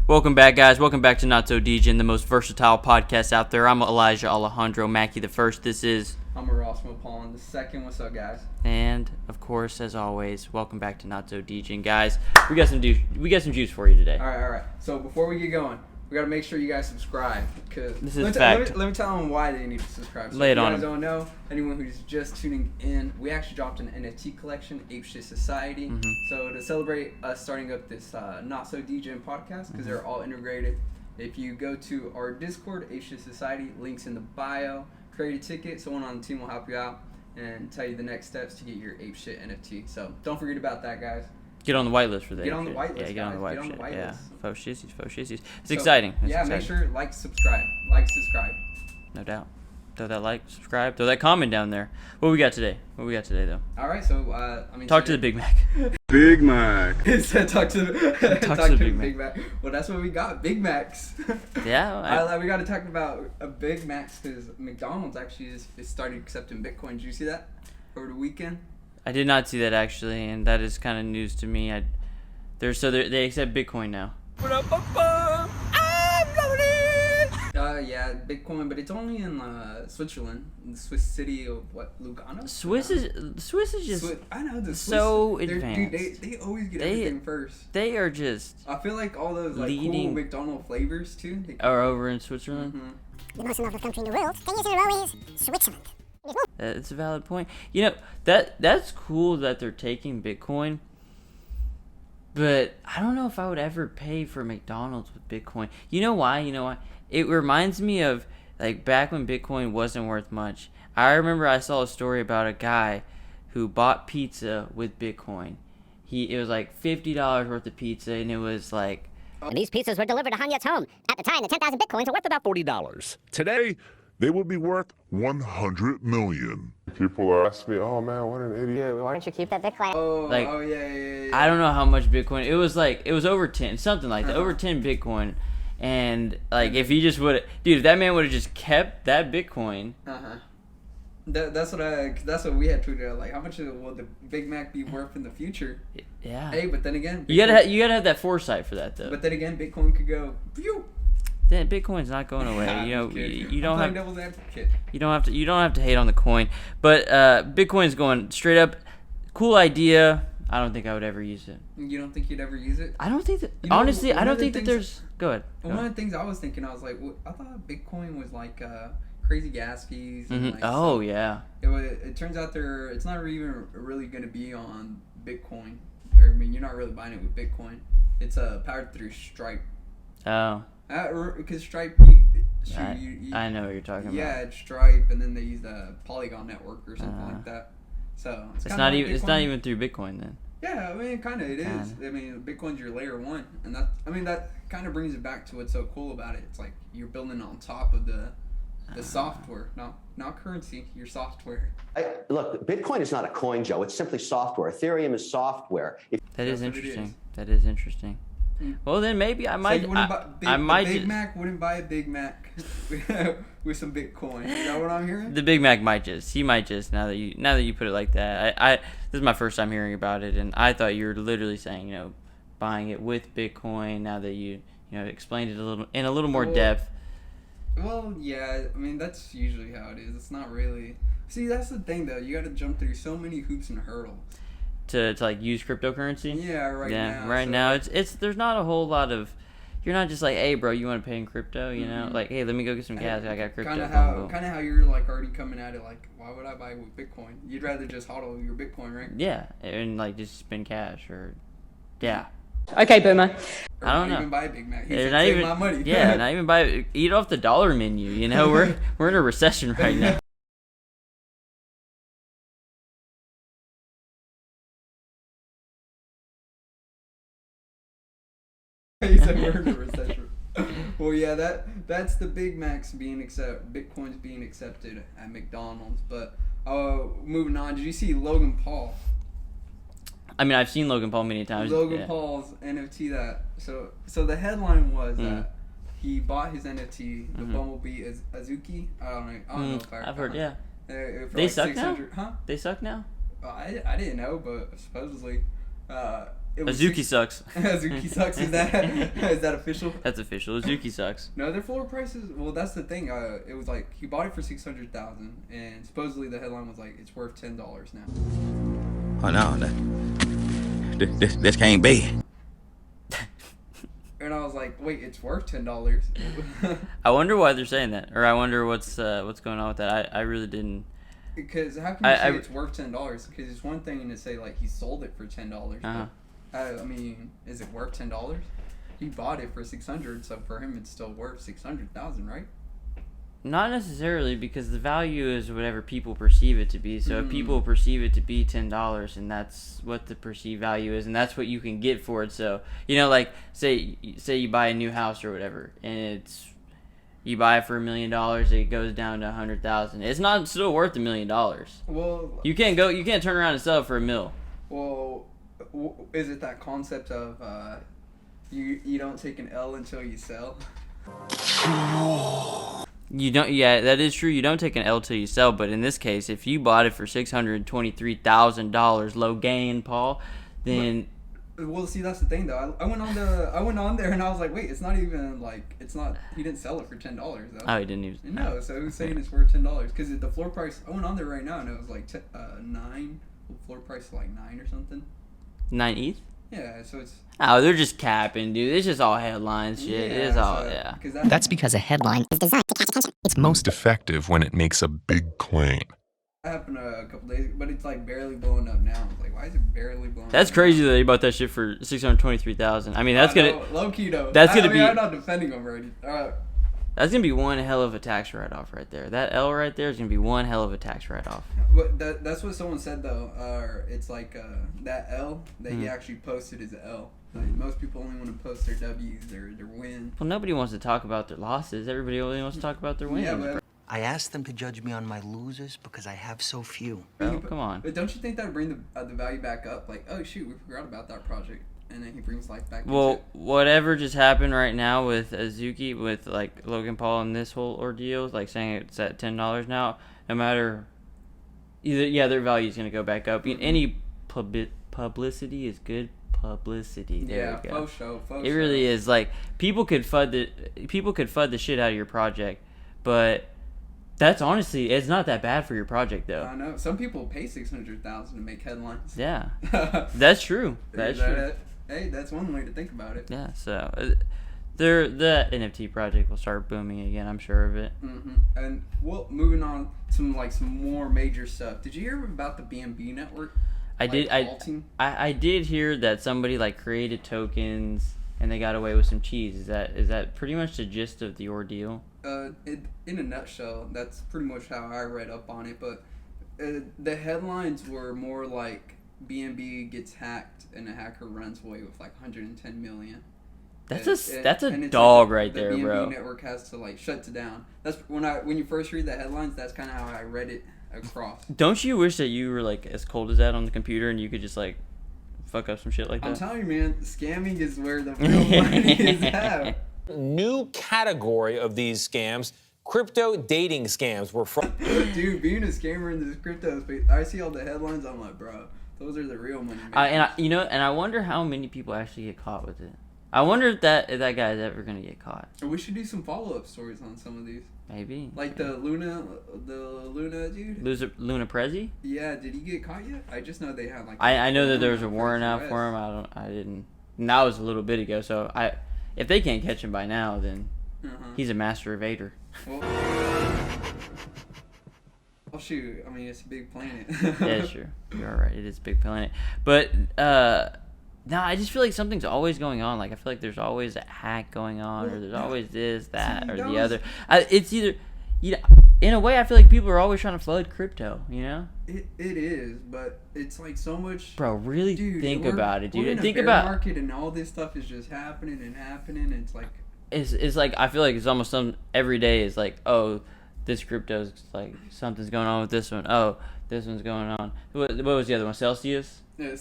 Welcome back, guys. Welcome back to Not So Degen, the most versatile podcast out there. I'm Elijah Alejandro Mackey the first. This is... I'm Erasmo, Paulin the second. What's up, guys? And, of course, as always, welcome back to Not So Degen. Guys, we got some juice for you today. All right. So before we get going, we got to make sure you guys subscribe. Cause this is fact. Let me tell them why they need to subscribe. So Lay it if on you guys them. don't know, anyone who's just tuning in, we actually dropped an NFT collection, Ape Shit Society. Mm-hmm. So to celebrate us starting up this Not So Degen podcast, because they're all integrated, if you go to our Discord, Ape Shit Society, links in the bio, create a ticket, someone on the team will help you out and tell you the next steps to get your Ape Shit NFT. So don't forget about that, guys. Get on the whitelist for that. Get on the whitelist, Yeah, get on the guys. whitelist. Get on the Yeah, whitelist. faux shizzys. It's exciting. It's exciting. Make sure subscribe. No doubt. Throw that like, subscribe, throw that comment down there. What we got today? Though? All right, so Talk to the Big Mac. Big Mac. It said talk to the Big Mac. Well, that's what we got, Big Macs. Yeah. We got to talk about Big Macs because McDonald's actually is started accepting Bitcoin. Did you see that over the weekend? I did not see that actually, and that is kind of news to me. They accept Bitcoin now. Yeah, Bitcoin, but it's only in Switzerland, in the Swiss city of Lugano. Swiss is just I know the Swiss, so dude, advanced. they always get everything first. They are just. I feel like all those cool McDonald's flavors too. Are over in Switzerland. Mm-hmm. The most lovely country in the world. 10 years in a row is Switzerland. It's a valid point. You know that's cool that they're taking Bitcoin. But I don't know if I would ever pay for McDonald's with Bitcoin. You know why? It reminds me of like back when Bitcoin wasn't worth much. I remember I saw a story about a guy who bought pizza with Bitcoin. It was like $50 worth of pizza, and it was like. And these pizzas were delivered to Hanyet's home. At the time, the 10,000 Bitcoins were worth about $40. Today, They would be worth 100 million. People ask me, "Oh man, what an idiot! Why don't you keep that Bitcoin? Oh yeah. I don't know how much Bitcoin. It was over 10, something like that, over 10 Bitcoin, and like if he just would, dude, if that man would have just kept that Bitcoin. That's what we had tweeted out. Like, how much will the Big Mac be worth in the future? Yeah. Hey, but then again, you gotta have that foresight for that though. But then again, Bitcoin could go. Phew. Then Bitcoin's not going away. You don't have devil's advocate. You don't have to hate on the coin, but Bitcoin's going straight up. Cool idea. I don't think I would ever use it. You don't think you'd ever use it? I don't think that. Honestly, I don't think that there's. Go ahead. One of the things I was thinking, I was like, I thought Bitcoin was like crazy gas fees. And like, oh yeah. It turns out it's not even really going to be on Bitcoin. I mean, you're not really buying it with Bitcoin. It's powered through Stripe. Oh. Because Stripe, I know what you're talking about. Yeah, it's Stripe, and then they use the Polygon network or something like that. So it's not even. It's not even through Bitcoin then. Yeah, I mean, kind of it is. I mean, Bitcoin's your layer one, and that kind of brings it back to what's so cool about it. It's like you're building on top of the software, not currency, your software. Look, Bitcoin is not a coin, Joe. It's simply software. Ethereum is software. That is interesting. Well, then maybe I might. Big Mac wouldn't buy a Big Mac with some Bitcoin. Is that what I'm hearing? The Big Mac might just. Now that you put it like that, this is my first time hearing about it, and I thought you were literally saying, buying it with Bitcoin. Now that you explained it in a little more depth. Well, yeah. I mean, that's usually how it is. It's not really. See, that's the thing though. You got to jump through so many hoops and hurdles. To like use cryptocurrency? Yeah, right now it's there's not a whole lot of. You're not just like, hey bro, you want to pay in crypto, like, hey, let me go get some gas, I got crypto. Kind of how you're like already coming at it, like, why would I buy with Bitcoin? You'd rather just hodl your Bitcoin, right? Yeah, and like just spend cash yeah. Okay, boomer. I don't know. Even buy a Big Mac. He said, not save even my money. Yeah, not even eat off the dollar menu. We're in a recession right now. He said we're in a recession. Well, yeah, that's the Big Macs Bitcoin's being accepted at McDonald's. But moving on, did you see Logan Paul? I mean, I've seen Logan Paul many times. Logan Paul's NFT so the headline was that he bought his NFT, the Bumblebee Azuki. I don't know if I've heard, yeah. They suck now? Huh? They suck now? I didn't know, but supposedly. Azuki sucks. Azuki sucks. Is that official? That's official. Azuki sucks. No, their floor prices. Well, that's the thing. It was like he bought it for $600,000, and supposedly the headline was like it's worth $10 now. Oh no, this can't be. And I was like, wait, it's worth $10. I wonder why they're saying that, or I wonder what's going on with that. I really didn't. Because how can you say it's worth $10? Because it's one thing to say like he sold it for $10. Uh-huh. I mean, is it worth $10? He bought it for $600, so for him it's still worth $600,000, right? Not necessarily, because the value is whatever people perceive it to be. So if people perceive it to be $10, and that's what the perceived value is, and that's what you can get for it. So like say you buy a new house or whatever, and you buy it for $1 million, it goes down to $100,000. It's not still worth $1 million. Well, you can't turn around and sell it for $1 million. Well, is it that concept of you don't take an L until you sell? You don't. Yeah, that is true. You don't take an L till you sell. But in this case, if you bought it for $623,000, Logan Paul, then. Well, see, that's the thing though. I went on there and I was like, wait, it's not even like it's not. He didn't sell it for $10 though. Oh, he didn't even. No, so who's saying it's worth $10? Because the floor price. I went on there right now and it was like 9. Floor price like 9 or something. 9 ETH. Yeah, so it's. Oh, they're just capping, dude. It's just all headlines shit. Yeah, it's all, That's because a headline is designed to catch attention. It's most effective when it makes a big claim. That happened a couple days ago, but it's like barely blowing up now. It's like, why is it barely blowing That's up? crazy that they bought that shit for $623,000. I mean, that's gonna. Low key though. I'm not defending them already. That's gonna be one hell of a tax write-off right there. That L right there is gonna be one hell of a tax write-off. But that's what someone said though. It's like that L that he actually posted is an L. Like, most people only want to post their W's or their wins. Well, nobody wants to talk about their losses. Everybody only wants to talk about their wins. Yeah, but I asked them to judge me on my losers because I have so few. Bro, come on. But don't you think that would bring the value back up? Like, oh shoot, we forgot about that project, and then he brings life back. Well, whatever just happened right now with Azuki, with like Logan Paul and this whole ordeal, like saying it's at $10 now. No matter, their value is gonna go back up. Any publicity is good publicity. There we go. Faux show. It really is. Like people could FUD the shit out of your project, but that's honestly, it's not that bad for your project though. I know some people pay $600,000 to make headlines. Yeah, that's true. That's true. Hey, that's one way to think about it. Yeah. So, the NFT project will start booming again. I'm sure of it. And well, moving on, some more major stuff. Did you hear about the BNB Network? I did hear that somebody like created tokens and they got away with some cheese. Is that pretty much the gist of the ordeal? In a nutshell, that's pretty much how I read up on it. But the headlines were more like BNB gets hacked and a hacker runs away with like 110 million. That's a dog like right there, BNB bro. The BNB network has to like shut it down. That's when you first read the headlines. That's kind of how I read it across. Don't you wish that you were like as cold as that on the computer and you could just like fuck up some shit like that? I'm telling you, man, scamming is where the real money is at. New category of these scams, crypto dating scams. Dude, being a scammer in this crypto space, I see all the headlines. I'm like, bro, those are the real money. And I wonder how many people actually get caught with it. I wonder if that guy is ever gonna get caught. We should do some follow-up stories on some of these. Maybe. Like the Luna dude. Luna Prezi? Yeah, did he get caught yet? I just know they had like. I know that there was a warrant out for him. I didn't. And that was a little bit ago. So if they can't catch him by now, then he's a master evader. Well, shoot. I mean, it's a big planet. Yeah, sure. You're right. It is a big planet. But no, I just feel like something's always going on. Like I feel like there's always a hack going on, or there's always this, that, or the other. It's either, in a way, I feel like people are always trying to flood crypto. It is, but it's like so much. Bro, really think about it, dude. Think about market and all this stuff is just happening and happening. And it's like. It's like I feel like it's almost every day is like, oh, this crypto's like something's going on with this one. Oh, this one's going on. What was the other one? Celsius. Yeah,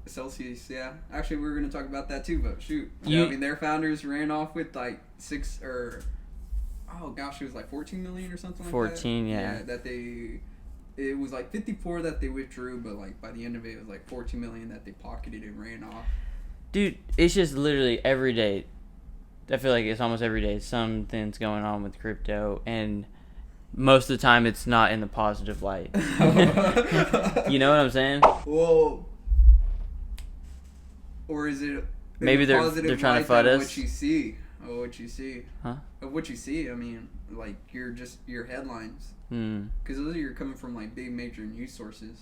Celsius, yeah. Actually, we were going to talk about that too, but shoot. I mean, their founders ran off with like it was like 14 million or something like that. 14, yeah. It was like 54 that they withdrew, but like by the end of it was like 14 million that they pocketed and ran off. Dude, it's just literally every day. I feel like it's almost every day something's going on with crypto, and most of the time it's not in the positive light. You know what I'm saying? Well, or is it maybe they're trying to FUD us? What you see, Huh? Of what you see. I mean, like your headlines, because those are coming from like big major news sources.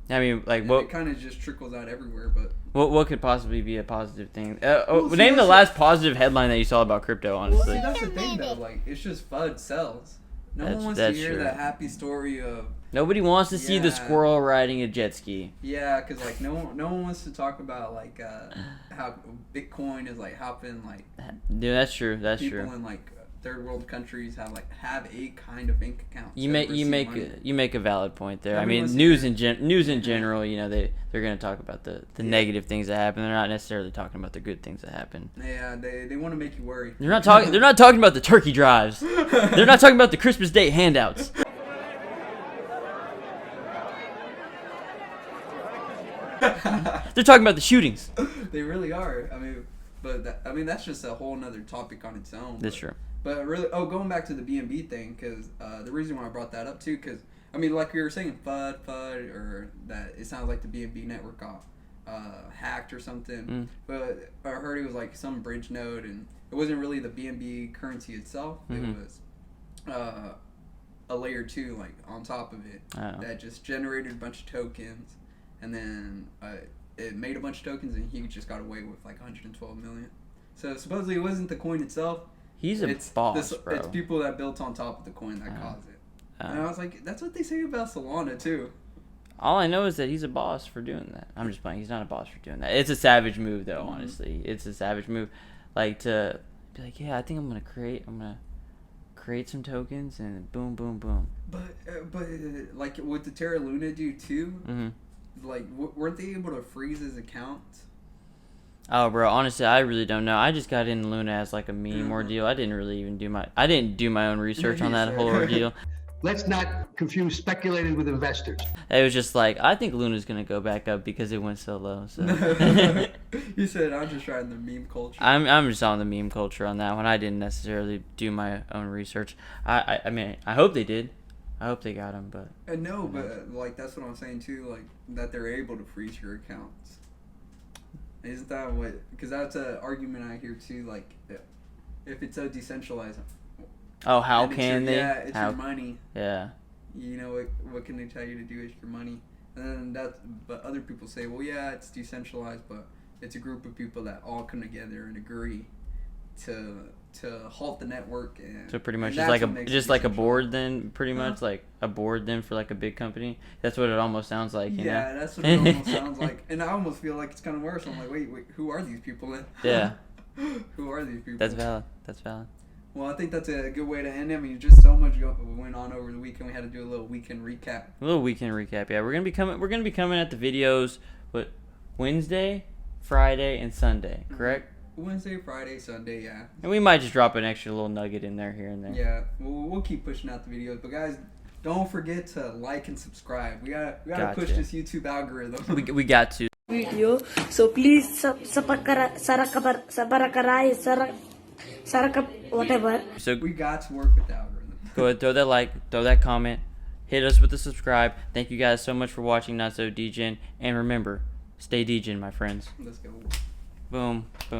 I mean, like, And what? It kind of just trickles out everywhere, but What could possibly be a positive thing? Name the last positive headline that you saw about crypto. Honestly, well, see, that's the thing though. Like, it's just FUD sells. No one wants to that's hear true. the happy story of. Nobody wants to see the squirrel riding a jet ski. Yeah, because like no one wants to talk about like how Bitcoin is like helping like. Dude, that's true. That's people true. in like third world countries have a kind of bank account. You make a valid point there. Nobody I mean, news in general. You know, they're gonna talk about the negative things that happen. They're not necessarily talking about the good things that happen. Yeah, they want to make you worry. They're not talking about the turkey drives. They're not talking about the Christmas Day handouts. They're talking about the shootings. They really are. I mean, but that's just a whole nother topic on its own. That's true. But really, going back to the BNB thing, because the reason why I brought that up too, because I mean, like we were saying, FUD, or that it sounds like the BNB network got hacked or something. But I heard it was like some bridge node, and it wasn't really the BNB currency itself. It was a layer 2, like on top of it, that just generated a bunch of tokens, and then it made a bunch of tokens, and he just got away with like 112 million. So supposedly it wasn't the coin itself. He's a boss, bro. It's people that built on top of the coin that caused it. And I was like, that's what they say about Solana too. All I know is that he's a boss for doing that. I'm just playing. He's not a boss for doing that. It's a savage move, though. Honestly, it's a savage move. Like, to be like, yeah, I think I'm gonna create some tokens, and boom, boom, boom. But like with the Terra Luna dude too, like weren't they able to freeze his account? Oh, bro, honestly, I really don't know. I just got in Luna as like a meme ordeal. I didn't really even do my own research on that whole ordeal. Let's not confuse speculating with investors. It was just like, I think Luna's gonna go back up because it went so low. So You said I'm just trying the meme culture. I'm just on the meme culture on that one. I didn't necessarily do my own research. I mean, I hope they did. I hope they got him, but no, but like that's what I'm saying too. Like that they're able to freeze your accounts. Isn't that what? Because that's an argument I hear too. Like, if it's so decentralized. Oh, how can they? Yeah, it's your money. Yeah. You know what can they tell you to do? It's your money, and then but other people say, well, yeah, it's decentralized, but it's a group of people that all come together and agree to halt the network. And so pretty much and just like a board then, pretty much like a board then for like a big company. That's what it almost sounds like. You know? That's what it almost sounds like, and I almost feel like it's kind of worse. I'm like, wait, who are these people then? Yeah. Who are these people? That's valid. Well, I think that's a good way to end it. I mean, just so much went on over the weekend. We had to do a little weekend recap. Yeah, we're gonna be coming at the videos. What, Wednesday, Friday, and Sunday, correct? Wednesday, Friday, Sunday, yeah. And we might just drop an extra little nugget in there here and there. Yeah, we'll keep pushing out the videos. But guys, don't forget to like and subscribe. We gotta push this YouTube algorithm. We got to. Video. So please whatever. So we got to work with the algorithm. Go ahead, throw that like, throw that comment, hit us with the subscribe. Thank you guys so much for watching Not So Degen, and remember, stay Degen, my friends. Let's go. Boom, boom.